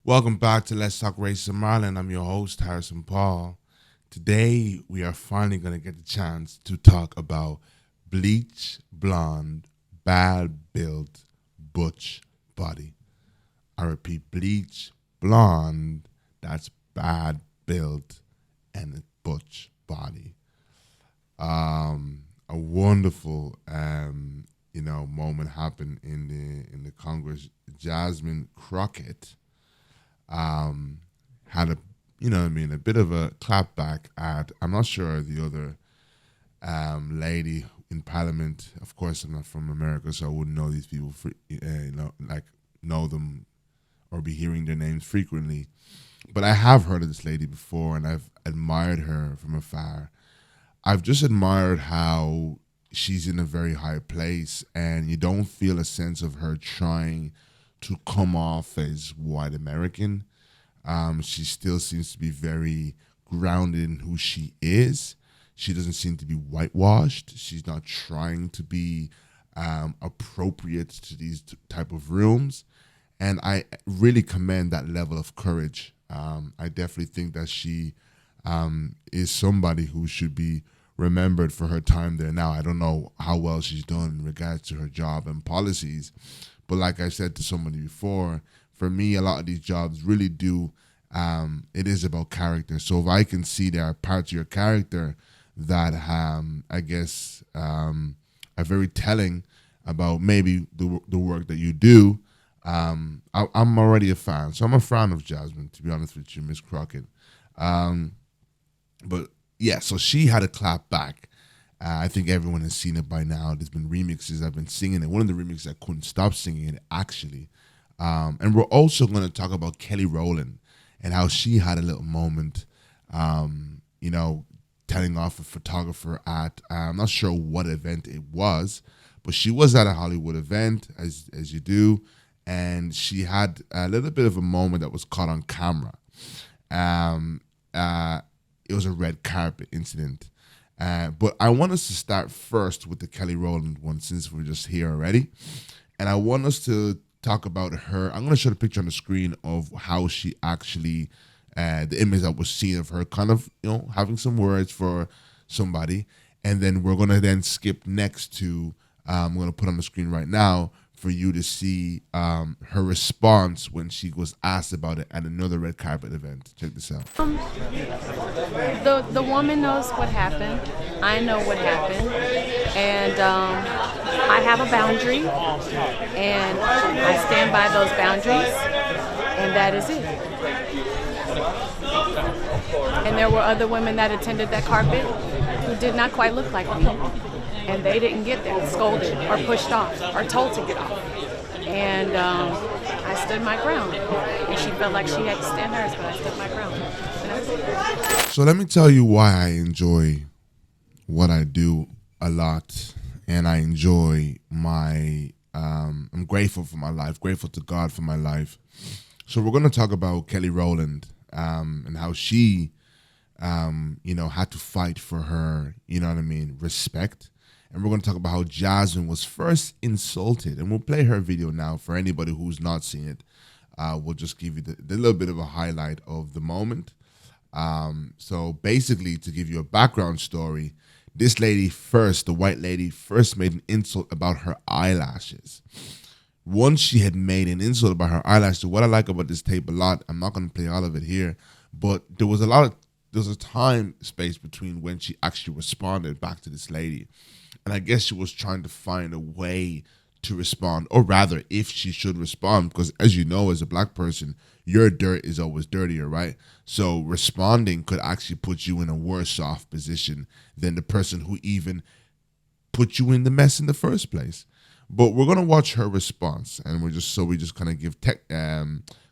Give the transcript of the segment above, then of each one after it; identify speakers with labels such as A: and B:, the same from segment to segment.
A: Welcome back to Let's Talk Racism Ireland. I'm your host, Harrison Paul. Today, we are finally going to get the chance to talk about bleach, blonde, bad-built, butch body. I repeat, bleach, blonde, that's bad-built, and a butch body. A wonderful, moment happened in the Congress. Jasmine Crockett had a bit of a clapback at, I'm not sure the other lady in Parliament. Of course, I'm not from America, so I wouldn't know these people, know them or be hearing their names frequently. But I have heard of this lady before, and I've admired her from afar. I've just admired how she's in a very high place, and you don't feel a sense of her trying to come off as white American. She still seems to be very grounded in who she is. She doesn't seem to be whitewashed. She's not trying to be appropriate to these type of rooms. And I really commend that level of courage. I definitely think that she is somebody who should be remembered for her time there. Now, I don't know how well she's done in regards to her job and policies, but like I said to somebody before, for me, a lot of these jobs really do, it is about character. So if I can see there are parts of your character that I guess are very telling about maybe the work that you do, I'm already a fan. So I'm a fan of Jasmine, to be honest with you, Miss Crockett. But yeah, so she had a clap back. I think everyone has seen it by now. There's been remixes. I've been singing it. One of the remixes I couldn't stop singing it, actually. And we're also going to talk about Kelly Roland and how she had a little moment, telling off a photographer at, I'm not sure what event it was, but she was at a Hollywood event, as you do, and she had a little bit of a moment that was caught on camera. It was a red carpet incident. But I want us to start first with the Kelly Rowland one, since we're just here already. And I want us to talk about her. I'm going to show the picture on the screen of how she actually, the image that was seen of her kind of, having some words for somebody. And then we're going to then skip next to, I'm going to put on the screen right now for you to see her response when she was asked about it at another red carpet event. Check this out.
B: The woman knows what happened. I know what happened. And I have a boundary. And I stand by those boundaries. And that is it. And there were other women that attended that carpet who did not quite look like me. And they didn't get there, scolded or pushed off or told to get off. And I stood my ground. And she felt like she had to stand hers, but I stood my ground. And that's it.
A: So let me tell you why I enjoy what I do a lot. And I enjoy I'm grateful for my life, grateful to God for my life. So we're going to talk about Kelly Rowland and how she, had to fight for her, respect. And we're going to talk about how Jasmine was first insulted. And we'll play her video now for anybody who's not seen it. We'll just give you the little bit of a highlight of the moment. So basically, to give you a background story, this lady first, the white lady, first made an insult about her eyelashes. Once she had made an insult about her eyelashes, what I like about this tape a lot, I'm not going to play all of it here, but there was a time space between when she actually responded back to this lady. And I guess she was trying to find a way to respond, or rather, if she should respond, because as you know, as a black person, your dirt is always dirtier, right? So responding could actually put you in a worse off position than the person who even put you in the mess in the first place. But we're gonna watch her response, and we just kind of give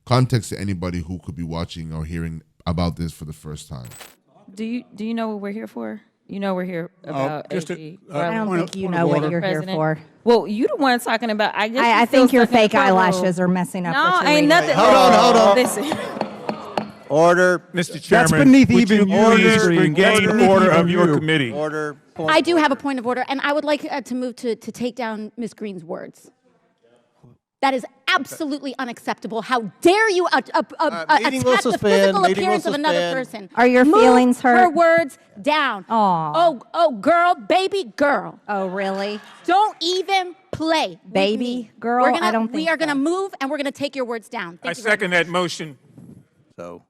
A: context to anybody who could be watching or hearing about this for the first time.
C: Do you know what we're here for? You know we're here about
D: just
C: AG.
D: I
E: don't
D: point
E: think
D: of-
E: you
D: point
E: know
D: of
E: what
D: order.
E: you're here
C: President.
E: for.
C: Well, you the one talking about. I guess
E: I
C: you
E: think
C: still
E: your
C: stuck in
E: fake
C: the courtroom.
E: eyelashes are messing up.
C: No,
E: what you're
C: ain't
E: reading.
C: nothing.
D: Hold on.
C: Listen,
D: Order.
F: Mr. Chairman,
D: That's beneath
F: would
D: even
F: you
D: your
F: please
D: screen.
F: regain
D: That's beneath
F: order
D: even
F: of your
D: you.
F: committee?
D: Order.
G: I do have a point of order, and I would like to move to take down Ms. Green's words.
D: That is absolutely unacceptable. How dare you attack
E: meeting will
D: the
E: suspend,
D: physical
E: meeting will
D: appearance of another
E: suspend.
D: person?
C: Are your
D: Move
C: feelings hurt?
D: her words down.
C: Aw.
D: Oh, girl, baby girl.
C: Oh, really?
D: Don't even play. with
C: Baby
D: me.
C: girl? I don't
D: We
C: think
D: are going to
C: so.
D: move, and we're going to take your words down.
F: I
D: Thank you very
F: second
D: much.
F: that motion.
E: So,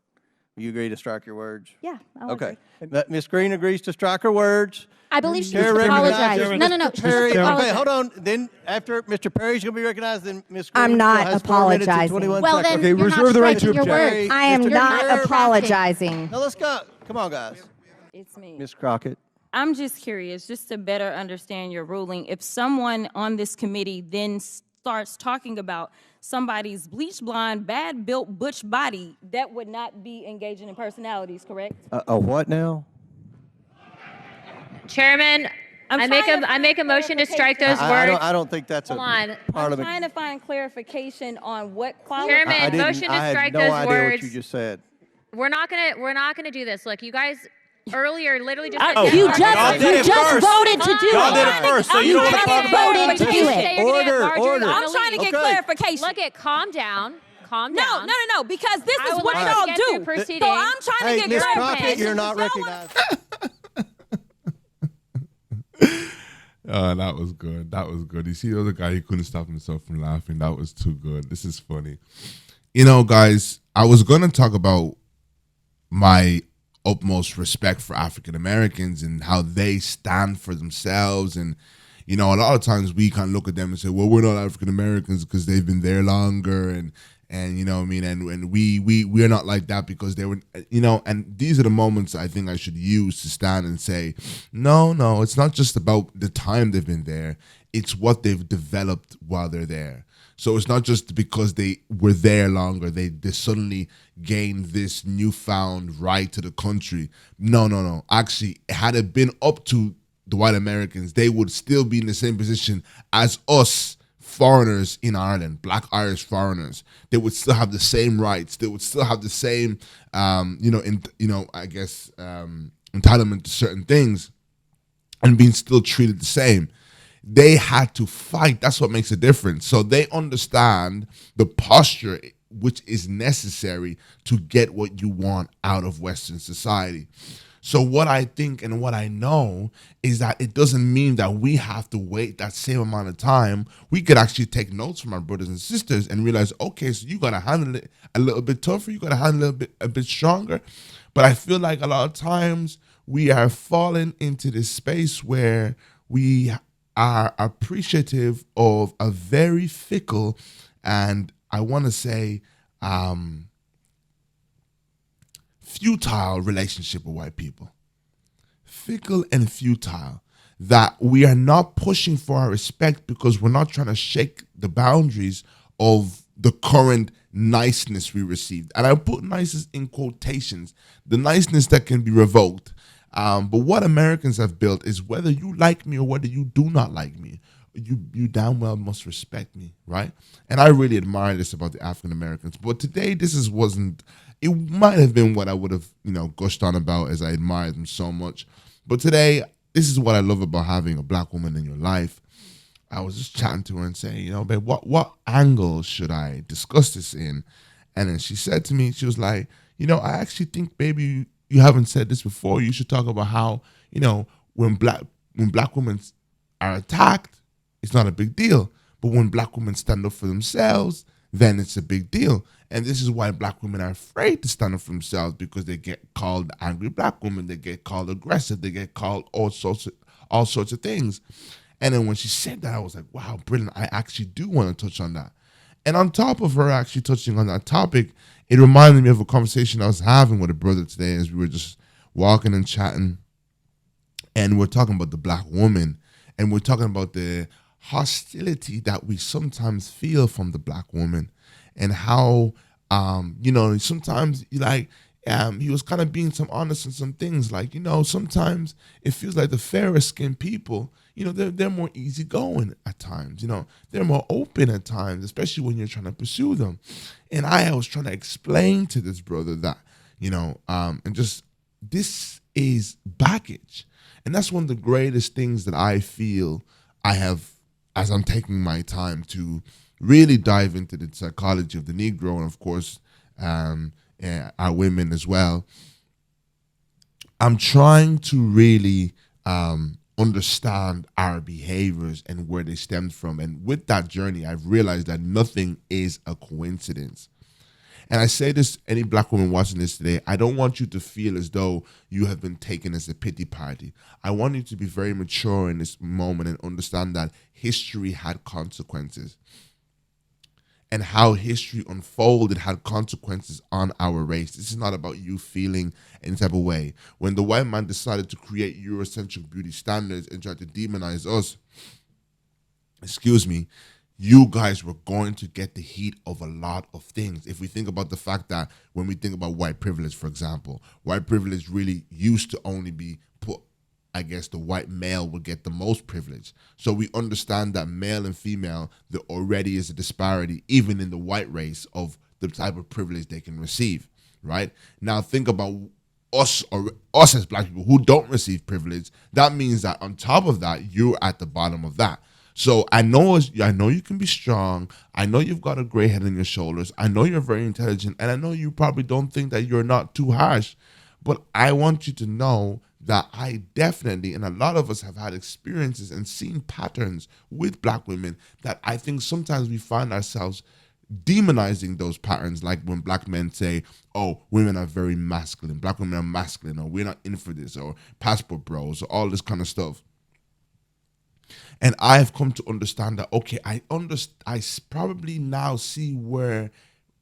E: you agree to strike your words?
C: Yeah. I'll
E: Okay.
C: agree.
E: Ms. Green agrees to strike her words.
D: I believe she
E: Chair
D: needs to
E: recognizes
D: apologize.
E: Mr.
D: No. She
E: Perry.
D: needs to
E: Okay,
D: apologize.
E: hold on. Then after Mr. Perry's going to be recognized, then Ms. Green
C: I'm not
E: still has 4 minutes and
C: apologizing.
E: 21
D: Well,
E: seconds.
D: then
G: Okay,
D: you're
G: reserve
D: not
G: the right to
D: striking your
G: object.
D: words.
C: I am
E: Mr.
C: not
E: Perry.
C: apologizing.
E: Now let's go. Come on, guys.
C: It's me.
E: Ms. Crockett.
C: I'm just curious, just to better understand your ruling. If someone on this committee then starts talking about somebody's bleach blonde, bad built butch body, that would not be engaging in personalities, correct?
E: A what now?
H: Chairman, I make a motion to strike those words.
E: I don't think that's
H: Hold
E: a
H: on.
C: I'm
E: parliament.
C: trying to find clarification on what qualifies.
H: Chairman,
E: I didn't-
H: motion to
E: I had
H: strike
E: no
H: those
E: idea
H: words.
E: what you just said.
H: We're not gonna do this. Look, you guys earlier literally just.
F: Oh,
H: said
D: You
H: yes.
F: Y'all did it
D: just
F: first.
D: voted to do
F: Y'all
D: it.
F: did it first, so you
D: You
F: don't want to
D: just
F: talk about
D: voted
F: it.
D: to do it.
E: Order.
C: I'm trying to get
E: Okay.
C: clarification.
H: Look it, calm down. Calm
C: No,
H: down.
C: because this
H: I
C: is
H: would
C: what
H: like to
C: y'all
H: get
C: do.
H: through proceedings.
C: So I'm trying
E: Hey,
C: to get
E: Ms.
C: clarification.
E: Crockett, you're not
C: Y'all wanna-
E: recognized.
A: Oh, that was good. That was good. You see the other guy, he couldn't stop himself from laughing. That was too good. This is funny. You know, guys, I was going to talk about my utmost respect for African Americans and how they stand for themselves. And, you know, a lot of times we kind of look at them and say, well, we're not African Americans because they've been there longer. And you know what I mean? And we're not like that because they were, you know, and these are the moments I think I should use to stand and say, no, it's not just about the time they've been there. It's what they've developed while they're there. So it's not just because they were there longer, they suddenly gained this newfound right to the country. No. Actually, had it been up to the white Americans, they would still be in the same position as us foreigners in Ireland, Black Irish foreigners. They would still have the same rights. They would still have the same, entitlement to certain things and being still treated the same. They had to fight. That's what makes a difference. So they understand the posture which is necessary to get what you want out of Western society. So what I think and what I know is that it doesn't mean that we have to wait that same amount of time. We could actually take notes from our brothers and sisters and realize, okay, so you got to handle it a little bit tougher. You got to handle it a bit stronger. But I feel like a lot of times we are falling into this space where we are appreciative of a very fickle and I want to say futile relationship with white people. Fickle and futile. That we are not pushing for our respect because we're not trying to shake the boundaries of the current niceness we received. And I put niceness in quotations. The niceness that can be revoked. But what Americans have built is whether you like me or whether you do not like me, you damn well must respect me, right? And I really admire this about the African Americans. But today, it might have been what I would have, gushed on about as I admired them so much. But today, this is what I love about having a Black woman in your life. I was just chatting to her and saying, babe, what angle should I discuss this in? And then she said to me, she was like, I actually think, baby, you haven't said this before. You should talk about how, when black women are attacked, it's not a big deal. But when Black women stand up for themselves, then it's a big deal. And this is why Black women are afraid to stand up for themselves, because they get called angry Black women, they get called aggressive, they get called all sorts of things. And then when she said that, I was like, wow, brilliant. I actually do want to touch on that. And on top of her actually touching on that topic, it reminded me of a conversation I was having with a brother today as we were just walking and chatting. And we're talking about the Black woman. And we're talking about the hostility that we sometimes feel from the Black woman. And how, sometimes he was kind of being some honest in some things. Like, sometimes it feels like the fairer skinned people, they're more easygoing at times. They're more open at times, especially when you're trying to pursue them. And I was trying to explain to this brother that, and just this is baggage. And that's one of the greatest things that I feel I have as I'm taking my time to really dive into the psychology of the Negro and, of course, our women as well. I'm trying to really understand our behaviors and where they stemmed from. And with that journey, I've realized that nothing is a coincidence. And I say this, any black woman watching this today, I don't want you to feel as though you have been taken as a pity party. I want you to be very mature in this moment and understand that history had consequences. And how history unfolded had consequences on our race. This is not about you feeling any type of way. When the white man decided to create Eurocentric beauty standards and tried to demonize us, you guys were going to get the heat of a lot of things. If we think about the fact that when we think about white privilege, for example, white privilege really used to only be put, I guess the white male would get the most privilege. So we understand that male and female, there already is a disparity, even in the white race, of the type of privilege they can receive, right? Now think about us as black people who don't receive privilege. That means that on top of that, you're at the bottom of that. So I know you can be strong. I know you've got a gray head on your shoulders. I know you're very intelligent. And I know you probably don't think that you're not too harsh. But I want you to know that I definitely, and a lot of us have had experiences and seen patterns with black women that I think sometimes we find ourselves demonizing those patterns, like when black men say, oh, women are very masculine, black women are masculine, or we're not in for this, or passport bros, or all this kind of stuff. And I have come to understand that, okay, I probably now see where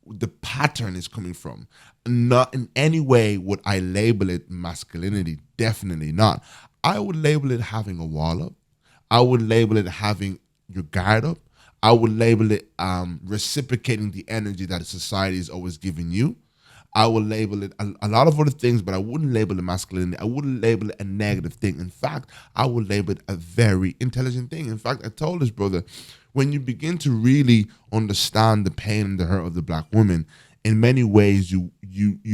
A: the pattern is coming from. Not in any way would I label it masculinity. Definitely not. I would label it having a wall up. I would label it having your guard up. I would label it reciprocating the energy that society is always giving you. I would label it a lot of other things, but I wouldn't label it masculinity. I wouldn't label it a negative thing. In fact, I would label it a very intelligent thing. In fact, I told this brother, when you begin to really understand the pain and the hurt of the black woman, in many ways you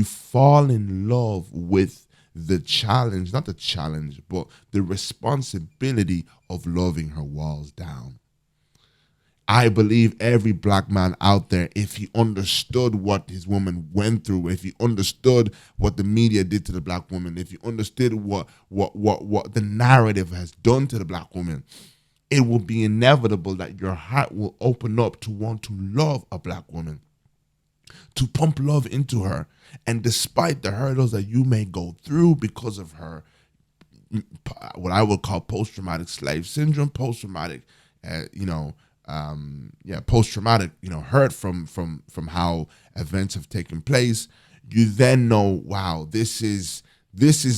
A: fall in love with the challenge, not the challenge, but the responsibility of loving her walls down. I believe every black man out there, if he understood what his woman went through, if he understood what the media did to the black woman, if he understood what the narrative has done to the black woman, it will be inevitable that your heart will open up to want to love a black woman, to pump love into her. And despite the hurdles that you may go through because of her, what I would call post-traumatic slave syndrome, post-traumatic, post-traumatic, hurt from how events have taken place, you then know, wow, this is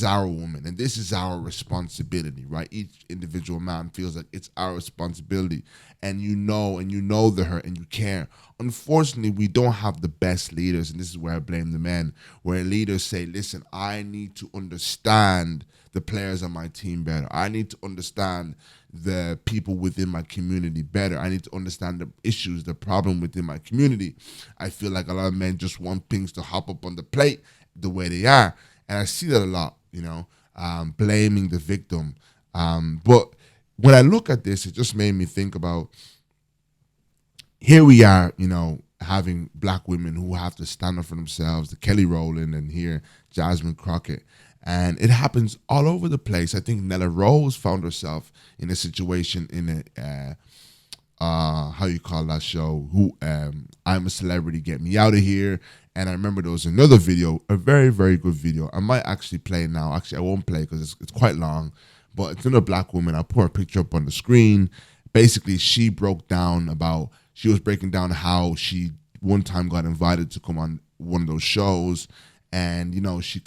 A: our woman and this is our responsibility, right? Each individual man feels like it's our responsibility, and you know the hurt and you care. Unfortunately, we don't have the best leaders, and this is where I blame the men, where leaders say, listen, I need to understand the players on my team better. I need to understand the people within my community better. I need to understand the issues, the problem within my community. I feel like a lot of men just want things to hop up on the plate the way they are. And I see that a lot, blaming the victim. But when I look at this, it just made me think about, here we are, having black women who have to stand up for themselves, the Kelly Roland, and here Jasmine Crockett. And it happens all over the place. I think Nella Rose found herself in a situation in a, how you call that show, I'm a Celebrity, Get Me Out of Here. And I remember there was another video, a very, very good video. I might actually play it now. Actually, I won't play because it's quite long. But it's another black woman. I'll put her picture up on the screen. Basically, she was breaking down how she one time got invited to come on one of those shows. And, she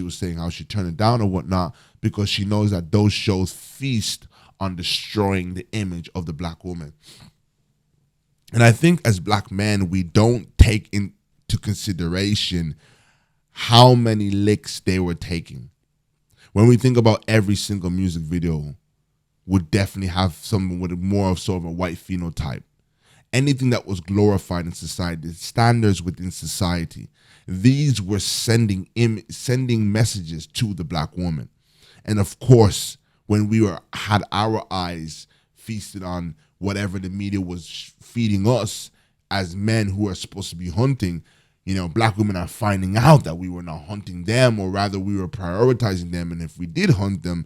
A: was saying how she turned it down or whatnot because she knows that those shows feast on destroying the image of the black woman. And I think as black men, we don't take into consideration how many licks they were taking. When we think about every single music video would definitely have someone with more of sort of a white phenotype. Anything that was glorified in society, standards within society, these were sending messages to the black woman. And of course, when we had our eyes feasted on whatever the media was feeding us as men who are supposed to be hunting. You know, black women are finding out that we were not hunting them, or rather we were prioritizing them. And if we did hunt them,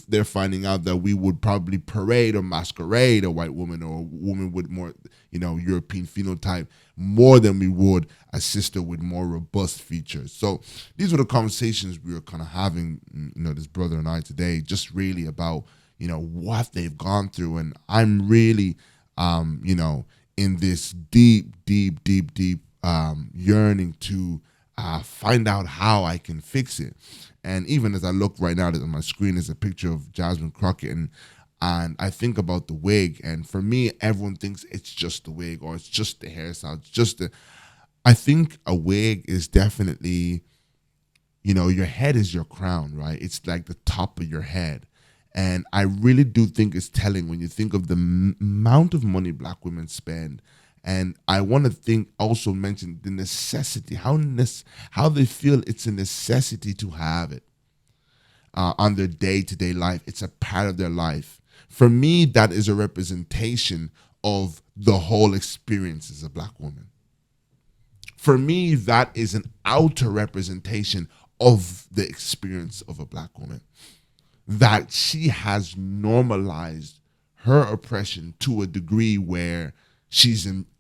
A: they're finding out that we would probably parade or masquerade a white woman or a woman with more, you know, European phenotype more than we would a sister with more robust features. So these were the conversations we were kind of having, you know, this brother and I today, just really about, you know, what they've gone through. And I'm really, you know, in this deep yearning to find out how I can fix it. And even as I look right now on my screen is a picture of Jasmine Crockett, and I think about the wig, and for me, everyone thinks it's just the wig or it's just the hairstyle. It's just the. I think a wig is definitely, you know, your head is your crown, right? It's like the top of your head. And I really do think it's telling when you think of the amount of money black women spend. And I want to also mention the necessity, how they feel it's a necessity to have it on their day-to-day life. It's a part of their life. For me, that is a representation of the whole experience as a black woman. For me, that is an outer representation of the experience of a black woman. That she has normalized her oppression to a degree where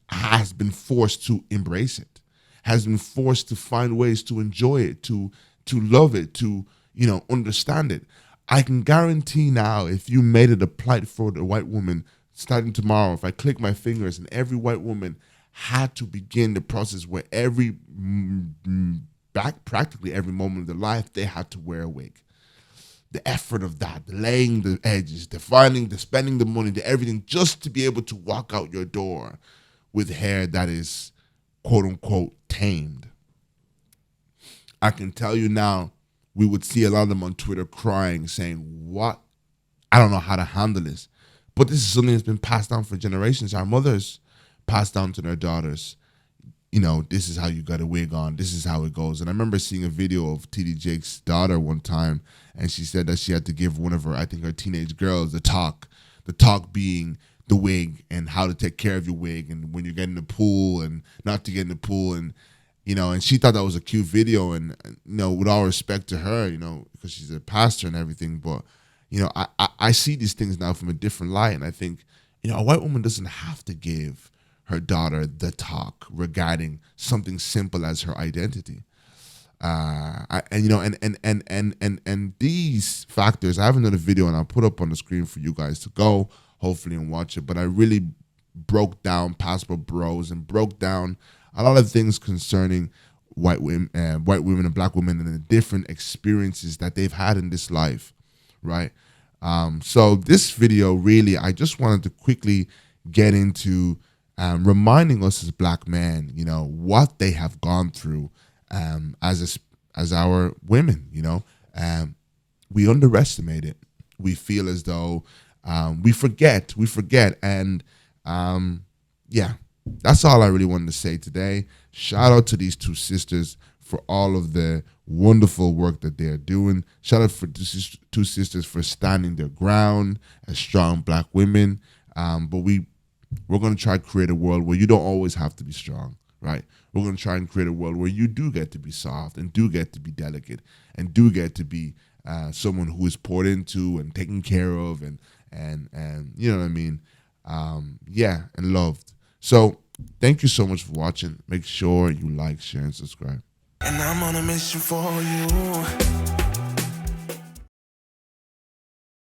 A: has been forced to embrace it, has been forced to find ways to enjoy it, to love it, to, you know, understand it. I can guarantee now, if you made it a plight for the white woman, starting tomorrow, if I click my fingers and every white woman had to begin the process where practically every moment of their life, they had to wear a wig. The effort of that, the laying the edges, the spending the money, the everything, just to be able to walk out your door with hair that is, quote unquote, tamed. I can tell you now, we would see a lot of them on Twitter crying, saying, what? I don't know how to handle this. But this is something that's been passed down for generations. Our mothers passed down to their daughters. You know, this is how you got a wig on. This is how it goes. And I remember seeing a video of T.D. Jake's daughter one time, and she said that she had to give one of her teenage girls the talk being the wig and how to take care of your wig and when you get in the pool and not to get in the pool. And, you know, and she thought that was a cute video. And, you know, with all respect to her, you know, because she's a pastor and everything. But, you know, I see these things now from a different light. And I think, you know, a white woman doesn't have to give her daughter the talk regarding something simple as her identity. And these factors, I have another video and I'll put up on the screen for you guys to go, hopefully, and watch it. But I really broke down Passport Bros and broke down a lot of things concerning white women and black women and the different experiences that they've had in this life, right? So this video, really, I just wanted to quickly get into reminding us as black men, you know, what they have gone through as our women. You know, we underestimate it. We feel as though we forget, and yeah, that's all I really wanted to say today. Shout out to these two sisters for all of the wonderful work that they're doing. Shout out for these two sisters for standing their ground as strong black women. But we're going to try to create a world where you don't always have to be strong, right? We're going to try and create a world where you do get to be soft and do get to be delicate and do get to be someone who is poured into and taken care of and you know what I mean? Yeah, and loved. So thank you so much for watching. Make sure you like, share, and subscribe.
F: And I'm on a mission for you.